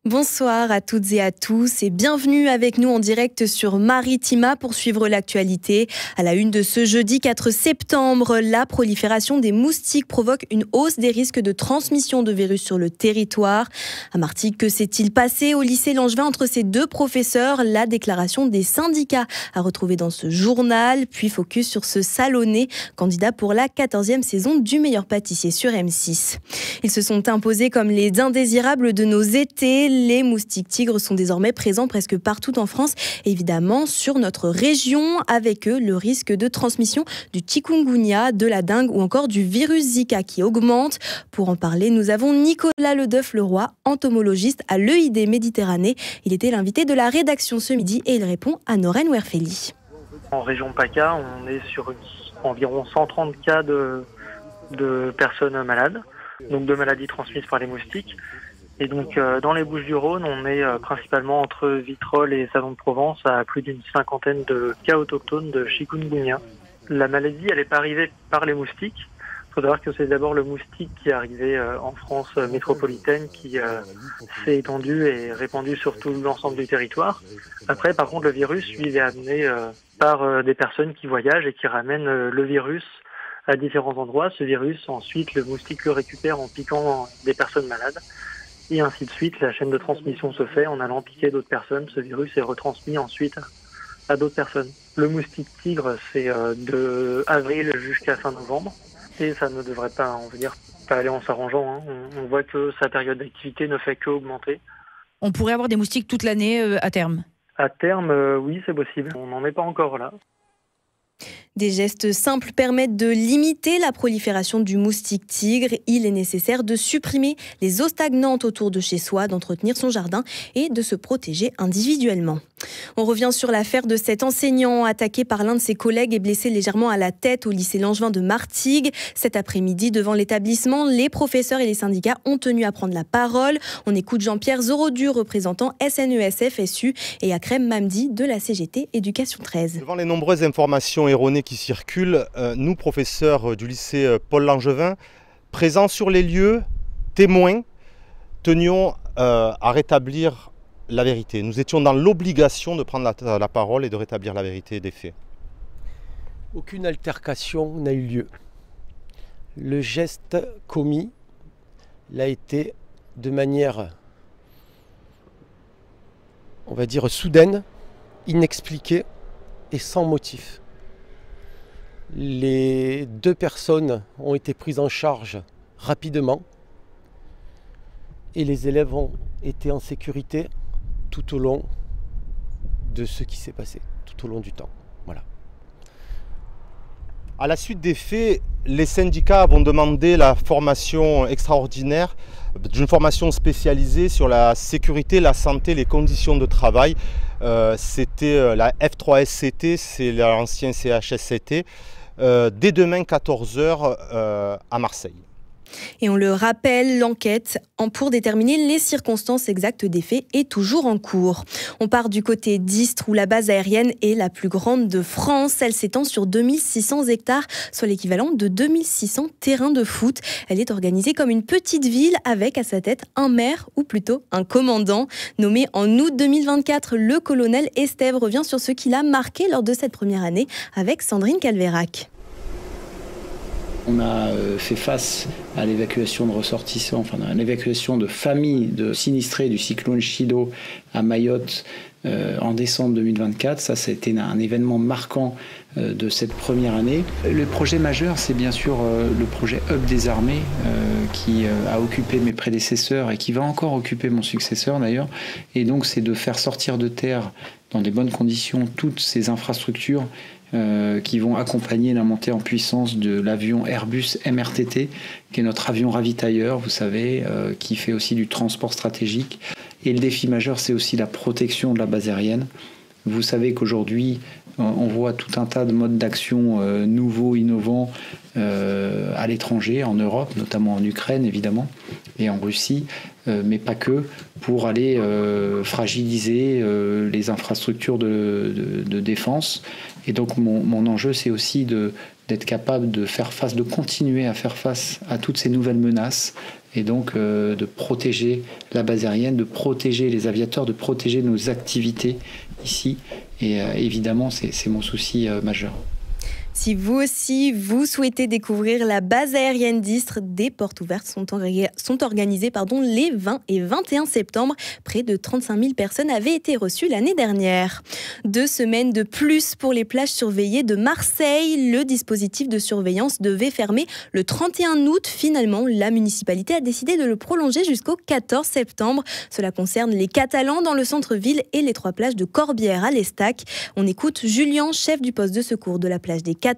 Bonsoir à toutes et à tous et bienvenue avec nous en direct sur Maritima pour suivre l'actualité. À la une de ce jeudi 4 septembre, la prolifération des moustiques provoque une hausse des risques de transmission de virus sur le territoire. À Martigues, que s'est-il passé au lycée Langevin entre ces deux professeurs? La déclaration des syndicats à retrouver dans ce journal, puis focus sur ce Salonnais, candidat pour la 14e saison du meilleur pâtissier sur M6. Ils se sont imposés comme les indésirables de nos étés. Les moustiques tigres sont désormais présents presque partout en France, évidemment sur notre région. Avec eux, le risque de transmission du chikungunya, de la dengue ou encore du virus Zika qui augmente. Pour en parler, nous avons Nicolas Ledeuf-Leroy, entomologiste à l'EID Méditerranée. Il était l'invité de la rédaction ce midi et il répond à Noren Werfeli. En région PACA, on est sur environ 130 cas de personnes malades, donc de maladies transmises par les moustiques. Et donc dans les Bouches-du-Rhône, on est principalement entre Vitrolles et Salon de Provence à plus d'une cinquantaine de cas autochtones de chikungunya. La maladie, elle n'est pas arrivée par les moustiques. Il faut savoir que c'est d'abord le moustique qui est arrivé en France métropolitaine, qui s'est étendu et répandu sur tout l'ensemble du territoire. Après, par contre, le virus, lui, est amené par des personnes qui voyagent et qui ramènent le virus à différents endroits. Ce virus, ensuite, le moustique le récupère en piquant des personnes malades. Et ainsi de suite, la chaîne de transmission se fait en allant piquer d'autres personnes. Ce virus est retransmis ensuite à d'autres personnes. Le moustique tigre, c'est de avril jusqu'à fin novembre. Et ça ne devrait pas, pas aller en s'arrangeant. On voit que sa période d'activité ne fait qu'augmenter. On pourrait avoir des moustiques toute l'année à terme? À terme, oui, c'est possible. On n'en est pas encore là. Des gestes simples permettent de limiter la prolifération du moustique tigre. Il est nécessaire de supprimer les eaux stagnantes autour de chez soi, d'entretenir son jardin et de se protéger individuellement. On revient sur l'affaire de cet enseignant attaqué par l'un de ses collègues et blessé légèrement à la tête au lycée Langevin de Martigues. Cet après-midi, devant l'établissement, les professeurs et les syndicats ont tenu à prendre la parole. On écoute Jean-Pierre Zorodu, représentant SNES-FSU, et Akrem Mamdi de la CGT Éducation 13. Devant les nombreuses informations erronées qui circulent, nous, professeurs du lycée Paul Langevin, présents sur les lieux, témoins, tenions à rétablir la vérité. Nous étions dans l'obligation de prendre la parole et de rétablir la vérité des faits. Aucune altercation n'a eu lieu. Le geste commis l'a été de manière, on va dire, soudaine, inexpliquée et sans motif. Les deux personnes ont été prises en charge rapidement et les élèves ont été en sécurité tout au long de ce qui s'est passé, tout au long du temps. Voilà. À la suite des faits, les syndicats vont demander la formation extraordinaire d'une formation spécialisée sur la sécurité, la santé, les conditions de travail. C'était la F3SCT, c'est l'ancien CHSCT, dès demain 14h à Marseille. Et on le rappelle, l'enquête pour déterminer les circonstances exactes des faits est toujours en cours. On part du côté d'Istres où la base aérienne est la plus grande de France. Elle s'étend sur 2600 hectares, soit l'équivalent de 2600 terrains de foot. Elle est organisée comme une petite ville avec à sa tête un maire ou plutôt un commandant. Nommé en août 2024, le colonel Estève revient sur ce qu'il a marqué lors de cette première année avec Sandrine Calvérac. On a fait face à l'évacuation de ressortissants, enfin à l'évacuation de familles de sinistrés du cyclone Chido à Mayotte en décembre 2024. Ça a été un événement marquant de cette première année. Le projet majeur, c'est bien sûr le projet Hub des armées qui a occupé mes prédécesseurs et qui va encore occuper mon successeur d'ailleurs. Et donc c'est de faire sortir de terre dans des bonnes conditions toutes ces infrastructures qui vont accompagner la montée en puissance de l'avion Airbus MRTT, qui est notre avion ravitailleur, vous savez, qui fait aussi du transport stratégique. Et le défi majeur, c'est aussi la protection de la base aérienne. Vous savez qu'aujourd'hui, On voit tout un tas de modes d'action nouveaux, innovants à l'étranger, en Europe, notamment en Ukraine évidemment, et en Russie, mais pas que, pour aller fragiliser les infrastructures de défense. Et donc mon enjeu, c'est aussi d'être capable de faire face, de continuer à faire face à toutes ces nouvelles menaces, et donc de protéger la base aérienne, de protéger les aviateurs, de protéger nos activités ici. Et évidemment, c'est mon souci majeur. Si vous aussi, vous souhaitez découvrir la base aérienne d'Istres, des portes ouvertes sont organisées les 20 et 21 septembre. Près de 35 000 personnes avaient été reçues l'année dernière. 2 semaines de plus pour les plages surveillées de Marseille. Le dispositif de surveillance devait fermer le 31 août. Finalement, la municipalité a décidé de le prolonger jusqu'au 14 septembre. Cela concerne les Catalans dans le centre-ville et les 3 plages de Corbière à l'Estac. On écoute Julien, chef du poste de secours de la plage des Catalans,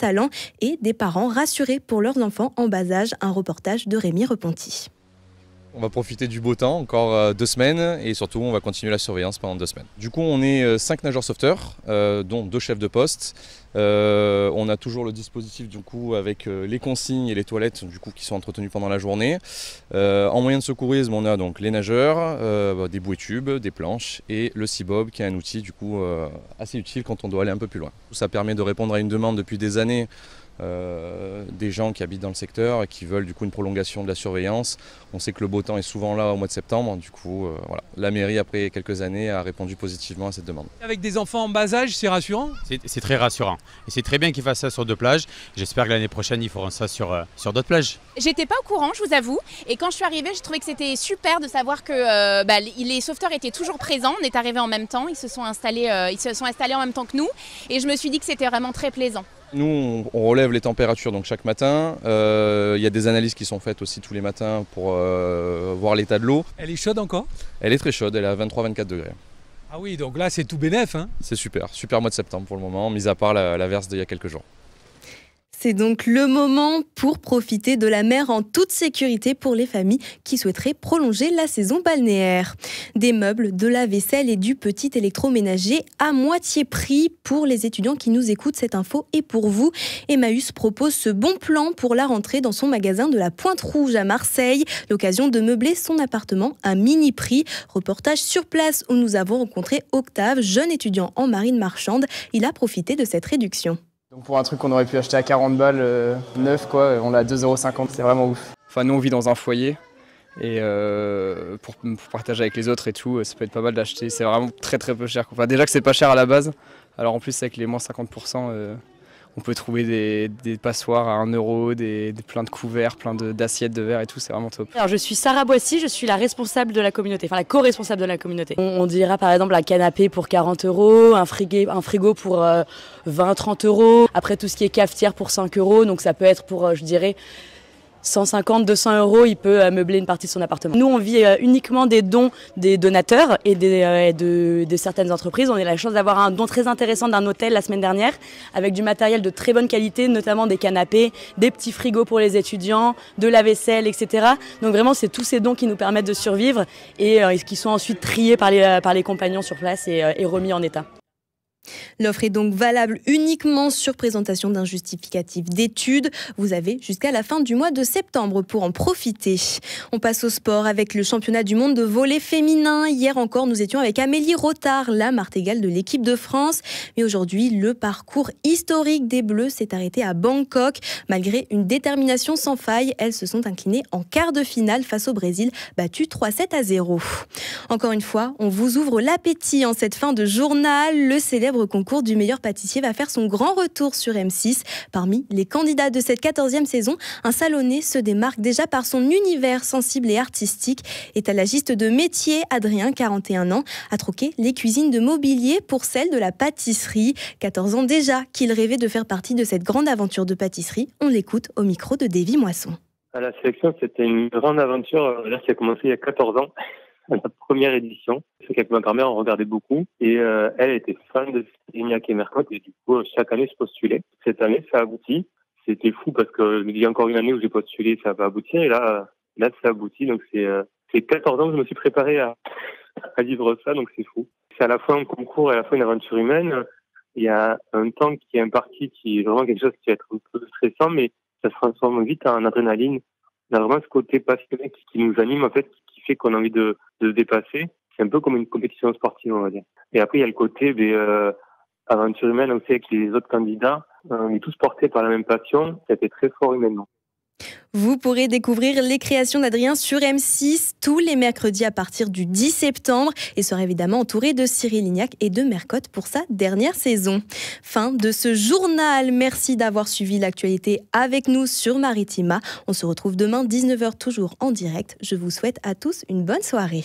et des parents rassurés pour leurs enfants en bas âge. Un reportage de Rémi Reponti. On va profiter du beau temps, encore 2 semaines, et surtout on va continuer la surveillance pendant 2 semaines. Du coup on est 5 nageurs sauveteurs, dont 2 chefs de poste. On a toujours le dispositif du coup avec les consignes et les toilettes du coup, qui sont entretenues pendant la journée. En moyen de secourisme, on a donc les nageurs, des bouées tubes, des planches et le Seabob qui est un outil du coup assez utile quand on doit aller un peu plus loin. Ça permet de répondre à une demande depuis des années des gens qui habitent dans le secteur et qui veulent du coup une prolongation de la surveillance. On sait que le beau temps est souvent là au mois de septembre, du coup voilà. La mairie après quelques années a répondu positivement à cette demande. Avec des enfants en bas âge, c'est rassurant ? C'est très rassurant et c'est très bien qu'ils fassent ça sur 2 plages. J'espère que l'année prochaine ils feront ça sur d'autres plages. J'étais pas au courant, je vous avoue, et quand je suis arrivée, j'ai trouvé que c'était super de savoir que les sauveteurs étaient toujours présents. On est arrivés en même temps, ils se sont installés en même temps que nous, et je me suis dit que c'était vraiment très plaisant. Nous, on relève les températures donc chaque matin. Il y a des analyses qui sont faites aussi tous les matins pour voir l'état de l'eau. Elle est chaude encore ? Elle est très chaude, elle est à 23-24 degrés. Ah oui, donc là c'est tout bénef. Hein ? C'est super mois de septembre pour le moment, mis à part l'averse d'il y a quelques jours. C'est donc le moment pour profiter de la mer en toute sécurité pour les familles qui souhaiteraient prolonger la saison balnéaire. Des meubles, de la vaisselle et du petit électroménager à moitié prix pour les étudiants qui nous écoutent. Cette info est pour vous. Emmaüs propose ce bon plan pour la rentrée dans son magasin de la Pointe-Rouge à Marseille. L'occasion de meubler son appartement à mini prix. Reportage sur place où nous avons rencontré Octave, jeune étudiant en marine marchande. Il a profité de cette réduction. Donc pour un truc qu'on aurait pu acheter à 40 balles neuf, on l'a à 2,50 €, c'est vraiment ouf. Enfin nous on vit dans un foyer et pour partager avec les autres et tout, ça peut être pas mal d'acheter, c'est vraiment très peu cher. Enfin déjà que c'est pas cher à la base, alors en plus avec les moins 50%, on peut trouver des passoires à 1 €, plein de couverts, plein d'assiettes de verre et tout, c'est vraiment top. Alors je suis Sarah Boissy, je suis la responsable de la communauté, enfin la co-responsable de la communauté. On dira par exemple un canapé pour 40 €, un frigo pour 20-30 €, après tout ce qui est cafetière pour 5 €, donc ça peut être pour, je dirais, 150-200 €, il peut meubler une partie de son appartement. Nous, on vit uniquement des dons des donateurs et de certaines entreprises. On a la chance d'avoir un don très intéressant d'un hôtel la semaine dernière, avec du matériel de très bonne qualité, notamment des canapés, des petits frigos pour les étudiants, de la vaisselle, etc. Donc vraiment, c'est tous ces dons qui nous permettent de survivre et qui sont ensuite triés par les compagnons sur place et remis en état. L'offre est donc valable uniquement sur présentation d'un justificatif d'études. Vous avez jusqu'à la fin du mois de septembre pour en profiter. On passe au sport avec le championnat du monde de volley féminin. Hier encore, nous étions avec Amélie Rotard, la martingale de l'équipe de France. Mais aujourd'hui, le parcours historique des Bleus s'est arrêté à Bangkok. Malgré une détermination sans faille, elles se sont inclinées en quart de finale face au Brésil, battu 3-7-0. Encore une fois, on vous ouvre l'appétit en cette fin de journal. Le célèbre concours du meilleur pâtissier va faire son grand retour sur M6. Parmi les candidats de cette 14e saison, un salonné se démarque déjà par son univers sensible et artistique. Étalagiste de métier, Adrien, 41 ans, a troqué les cuisines de mobilier pour celles de la pâtisserie. 14 ans déjà qu'il rêvait de faire partie de cette grande aventure de pâtisserie. On l'écoute au micro de Davy Moisson. À la sélection, c'était une grande aventure. Là, ça a commencé il y a 14 ans. La première édition. C'est qu'avec ma grand-mère, on regardait beaucoup. Et elle était fan de Lignac et Mercotte. Et du coup, chaque année, je postulais. Cette année, ça aboutit. C'était fou parce que il y a encore une année où j'ai postulé, ça va aboutir. Et là, ça aboutit. Donc, c'est 14 ans que je me suis préparé à vivre ça. Donc, c'est fou. C'est à la fois un concours et à la fois une aventure humaine. Il y a un temps qui est imparti, qui est vraiment quelque chose qui va être un peu stressant, mais ça se transforme vite en adrénaline. On a vraiment ce côté passionné qui nous anime, en fait, qui fait qu'on a envie de se dépasser. C'est un peu comme une compétition sportive, on va dire. Et après, il y a le côté aventure humaine aussi avec les autres candidats. On est tous portés par la même passion. Ça a été très fort humainement. Vous pourrez découvrir les créations d'Adrien sur M6 tous les mercredis à partir du 10 septembre et sera évidemment entouré de Cyril Lignac et de Mercotte pour sa dernière saison. Fin de ce journal. Merci d'avoir suivi l'actualité avec nous sur Maritima. On se retrouve demain 19h toujours en direct. Je vous souhaite à tous une bonne soirée.